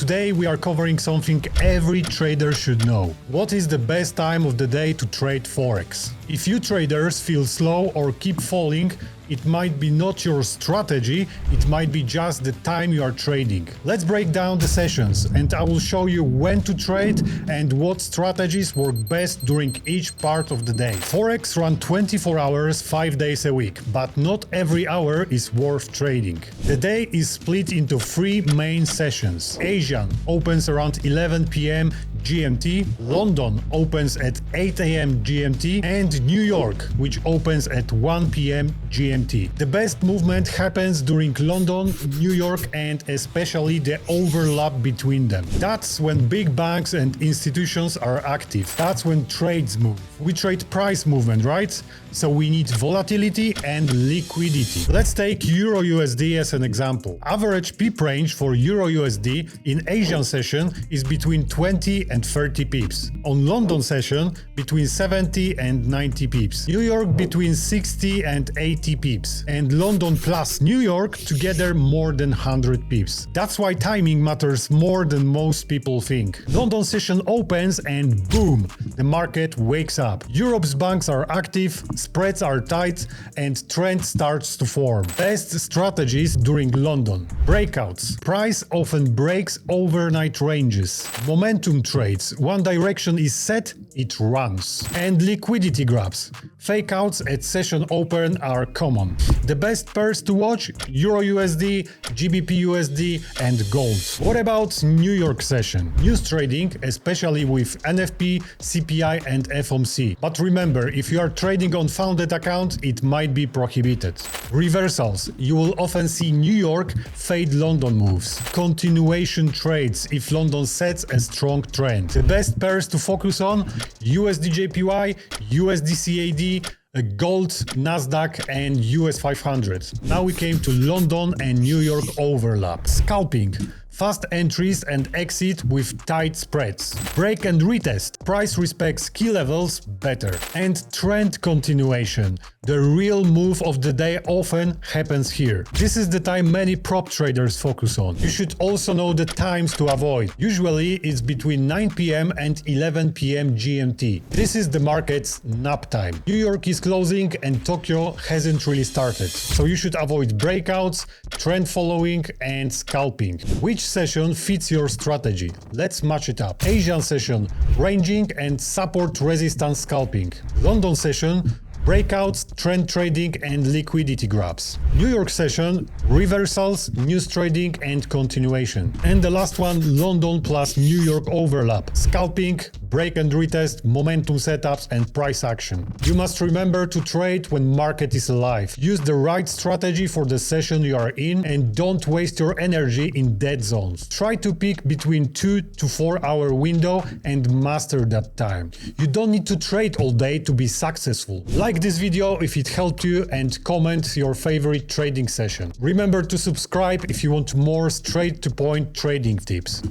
Today we are covering something every trader should know. What is the best time of the day to trade Forex? If you traders feel slow or keep falling, it might be not your strategy, it might be just the time you are trading. Let's break down the sessions and I will show you when to trade and what strategies work best during each part of the day. Forex run 24 hours, 5 days a week, but not every hour is worth trading. The day is split into 3 main sessions. Asian opens around 11 p.m. GMT, London opens at 8 a.m. GMT, and New York, which opens at 1 p.m. GMT. The best movement happens during London, New York, and especially the overlap between them. That's when big banks and institutions are active. That's when trades move. We trade price movement, right? So we need volatility and liquidity. Let's take Euro USD as an example. Average pip range for Euro USD in Asian session is between 20 and 30 pips. On London session, between 70 and 90 pips. New York between 60 and 80 pips. And London plus New York together more than 100 pips. That's why timing matters more than most people think. London session opens and boom, the market wakes up. Europe's banks are active, spreads are tight, and trend starts to form. Best strategies during London. Breakouts. Price often breaks overnight ranges. Momentum trades. One direction is set, it runs. And liquidity grabs. Fake outs at session open are common. The best pairs to watch: Euro USD, GBP USD, and gold. What about New York session? News trading, especially with NFP, CPI, and FOMC. But remember, if you are trading on founded account, it might be prohibited. Reversals. You will often see New York fade London moves. Continuation trades if London sets a strong trend. The best pairs to focus on: USD JPY, USD CAD, gold, Nasdaq, and US 500. Now we came to London and New York overlap. Scalping. Fast entries and exit with tight spreads. Break and retest. Price respects key levels better. And trend continuation. The real move of the day often happens here. This is the time many prop traders focus on. You should also know the times to avoid. Usually it's between 9 p.m. and 11 p.m. GMT. This is the market's nap time. New York is closing and Tokyo hasn't really started. So you should avoid breakouts, trend following, and scalping. Which session fits your strategy? Let's match it up. Asian session, ranging and support resistance scalping. London session, breakouts, trend trading, and liquidity grabs. New York session, reversals, news trading, and continuation. And the last one, London plus New York overlap. Scalping, break and retest, momentum setups, and price action. You must remember to trade when market is alive. Use the right strategy for the session you are in and don't waste your energy in dead zones. Try to pick between 2 to 4 hour window and master that time. You don't need to trade all day to be successful. Like this video if it helped you and comment your favorite trading session. Remember to subscribe if you want more straight to point trading tips.